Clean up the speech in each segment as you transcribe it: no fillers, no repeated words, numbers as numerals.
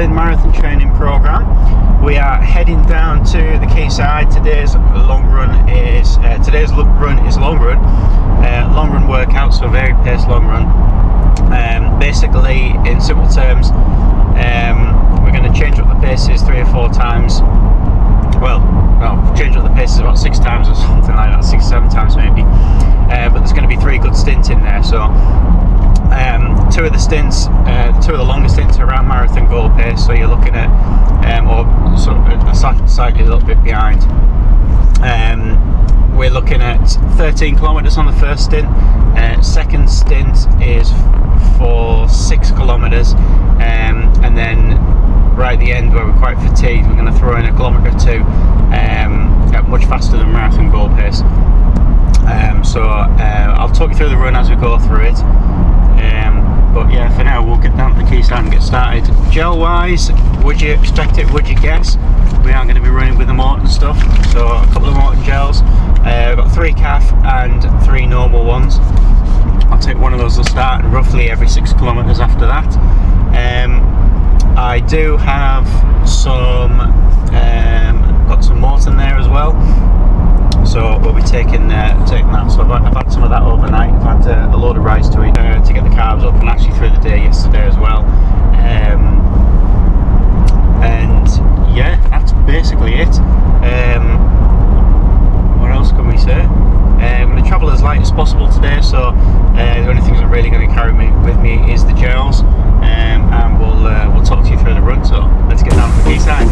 VPLR marathon training program. We are heading down to the quayside. Today's run is long run workout, so very paced long run. Basically, in simple terms, we're going to change up the paces 3 or 4 times. Well, change up the paces about 6 times or something like that, 6 or 7 times maybe. But there's going to be 3 good stints in there. So 2 of the stints, 2 of the longer stints are around marathon goal pace. So you're looking at, or sort of slightly a little bit behind. We're looking at 13 kilometers on the first stint. Second stint is for 6 kilometers, and then right at the end, where we're quite fatigued, we're going to throw in 1 kilometer or 2, much faster than marathon goal pace. So I'll talk you through the run as we go through it. But yeah, for now we'll get down to the quayside and get started. Gel wise, would you expect it, would you guess? We are going to be running with the Morton stuff, so a couple of Morton gels. We've got 3 calf and 3 normal ones. I'll take one of those to start, and roughly every 6 kilometers after that. I do have some, got some Morton there as well, so we'll be taking that. So I've had some of that overnight. I've had a load of rice to eat to get the carbs up, and actually through the day yesterday as well. And yeah, that's basically it. What else can we say? I'm going to travel as light as possible today, so the only things I'm really going to carry with me is the gels, and we'll talk to you through the run. So let's get down to the quayside.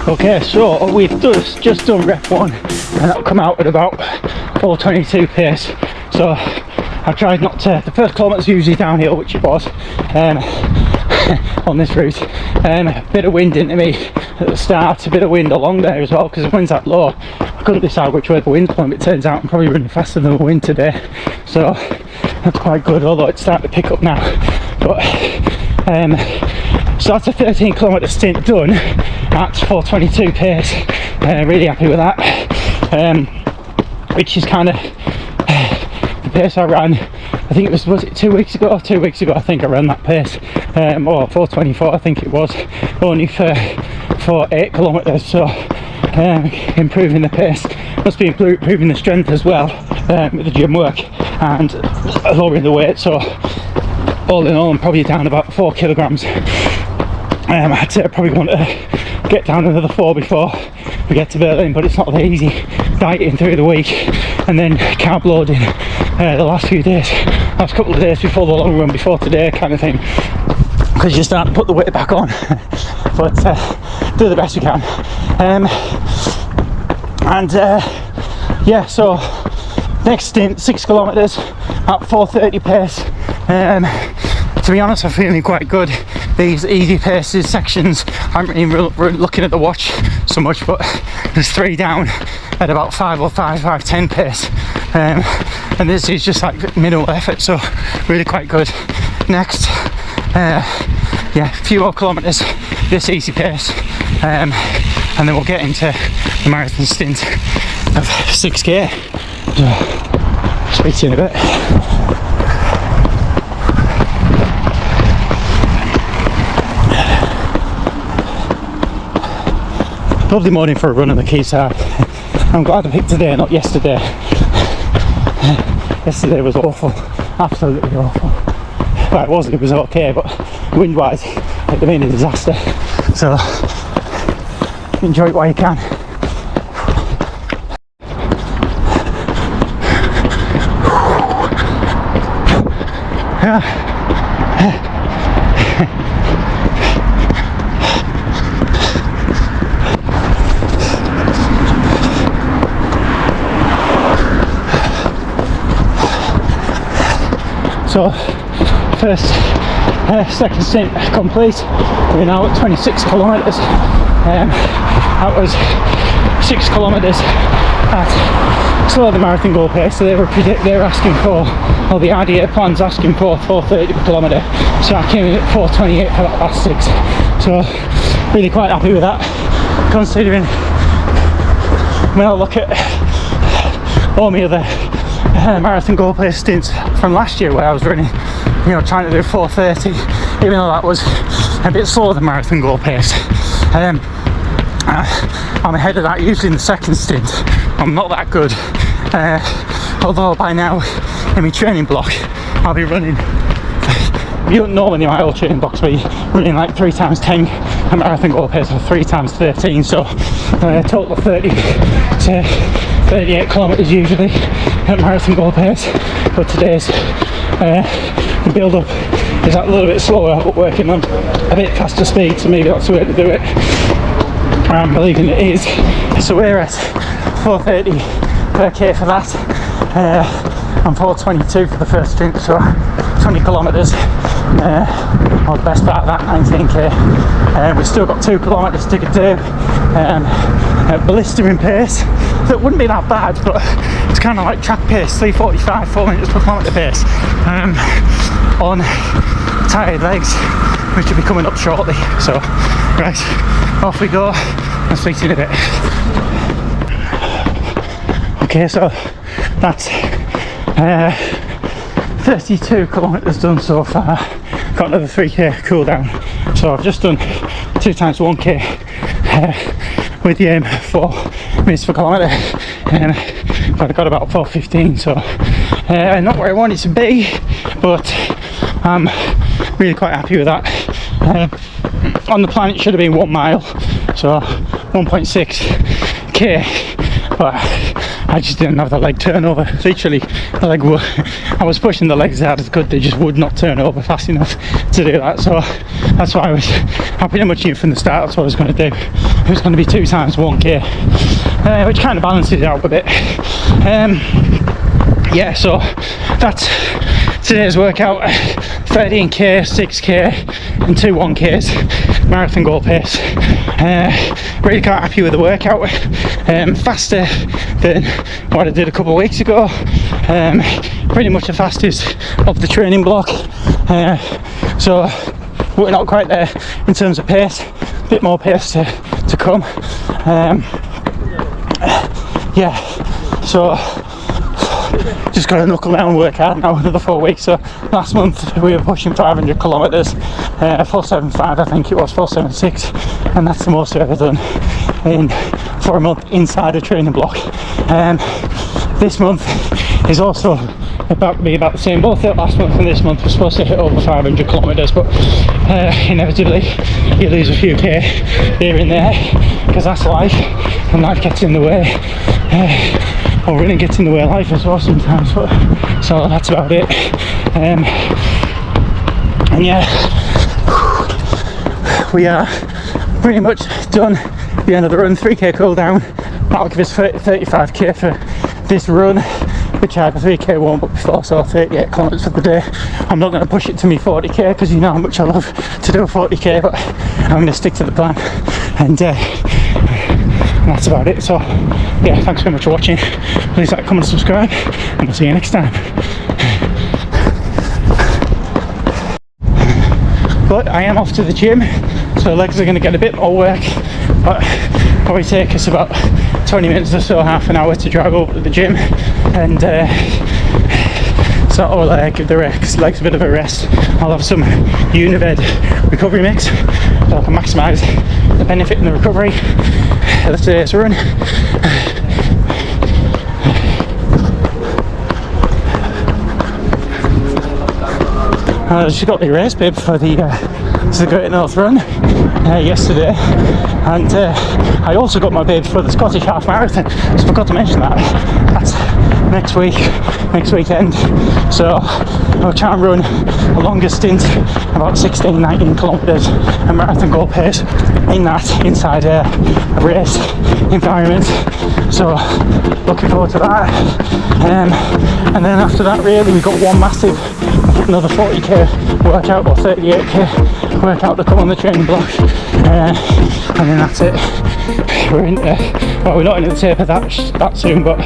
Okay, so we've just done rep 1, and that'll come out at about 4:22 pace. So I tried not to. The first kilometre's usually downhill, which it was on this route. A bit of wind into me at the start, a bit of wind along there as well, because the wind's that low. I couldn't decide which way the wind's blowing. It turns out I'm probably running faster than the wind today, so that's quite good. Although it's starting to pick up now, but so that's a 13 kilometre stint done at 4:22 pace. Really happy with that, which is kind of the pace I ran. I think it was it 2 weeks ago? 2 weeks ago I think I ran that pace, or 4:24 I think it was, only for 8 kilometres. So improving the pace, must be improving the strength as well with the gym work and lowering the weight. So all in all, I'm probably down about 4 kilograms. I'd say I probably want to get down another 4 before we get to Berlin, but it's not that easy dieting through the week and then carb loading the last few days, last couple of days before the long run, before today kind of thing, because you start to put the weight back on. But do the best we can. Yeah, so next stint, 6 kilometres at 4:30 pace. To be honest, I'm feeling quite good. These easy paces sections, I'm not even looking at the watch so much, but there's 3 down at about 5 or 5:10 pace, and this is just like minimal effort, so really quite good. Next, yeah, a few more kilometres, this easy pace, and then we'll get into the marathon stint of 6k. So, speak to you in a bit. Lovely morning for a run on the quayside. I'm glad I picked today, not yesterday. Yesterday was awful, absolutely awful. Well, it was okay, but wind-wise, it'd been a disaster. So, enjoy it while you can. So second stint complete. We're now at 26 kilometres. That was 6 kilometres at slower than marathon goal pace. So they were asking for, or the RDA plan's asking for 4:30 per kilometre. So I came in at 4:28 for that last 6. So really quite happy with that, considering when I look at all my other marathon goal pace stints from last year where I was running, you know, trying to do 4:30, even though that was a bit slower than marathon goal pace. I'm ahead of that usually in the second stint. I'm not that good, although by now in my training block I'll be running, you don't normally in my old training blocks be running like 3 times 10 at marathon goal pace or 3 times 13, so a total of 30 to 38 kilometres usually at marathon goal pace. But today's the build up is a little bit slower, but working on a bit faster speed, so maybe that's the way to do it. I'm believing it is. So we're at 4:30 per k for that. I'm 4:22 for the first stint, so 20 kilometres, or the best part of that, 19k. We've still got 2 kilometres to do at blistering pace. So it wouldn't be that bad, but it's kind of like track pace, 3:45, 4 minutes per kilometre pace, on tired legs, which will be coming up shortly. So right, off we go. I'll speak to you in a bit. Okay, so that's 32 kilometres done so far. Got another 3k cool down. So I've just done 2 times 1k with the aim of 4 minutes per kilometre, but I got about 4:15, so not where I want it to be, but I'm really quite happy with that. On the plan it should have been 1 mile, so 1.6k, but I just didn't have the leg turnover. Literally, I was pushing the legs as hard as I could, they just would not turn over fast enough to do that. So that's why I pretty much knew from the start that's what I was going to do. It was going to be 2 times 1k, which kind of balances it out a bit. Yeah, so that's today's workout. 13k, 6k and 2 1ks marathon goal pace. Really quite happy with the workout. Faster than what I did a couple of weeks ago. Pretty much the fastest of the training block. So we're not quite there in terms of pace, a bit more pace to come. Yeah, so just got to knuckle down and work hard now, another 4 weeks. So last month we were pushing 500 kilometres, 475 I think it was, 476, and that's the most I've ever done for a month inside a training block. This month is also about to be about the same. Both last month and this month we're supposed to hit over 500 kilometres, but inevitably you lose a few k here and there, because that's life, and life gets in the way. Or running gets in the way of life as well sometimes, but so that's about it. And yeah, we are pretty much done at the end of the run. 3k cool down, that'll give us 35k for this run, which I had a 3k warm up before, so 38 kilometres for the day. I'm not going to push it to me 40k, because you know how much I love to do a 40k, but I'm going to stick to the plan, and that's about it. So yeah, thanks very much for watching. Please like, comment, subscribe, and I'll see you next time. But I am off to the gym, so legs are going to get a bit more work, but probably take us about 20 minutes or so, half an hour to drive over to the gym, and sort of give the legs a bit of a rest. I'll have some Unimed recovery mix, so I can maximise the benefit in the recovery of today's run. I just got the race bib for the Great North Run yesterday, and I also got my bib for the Scottish Half Marathon, so I forgot to mention that. That's next weekend, so I'll try and run a longer stint, about 16-19 kilometres at marathon goal pace, in that inside a race environment. So looking forward to that, and then after that really we've got one massive another 40k workout or 38k workout to come on the training block, and then that's it. We're into, well, we're not into the taper that soon, but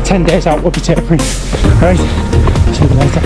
10 days out we'll be tapering. Right, see you later.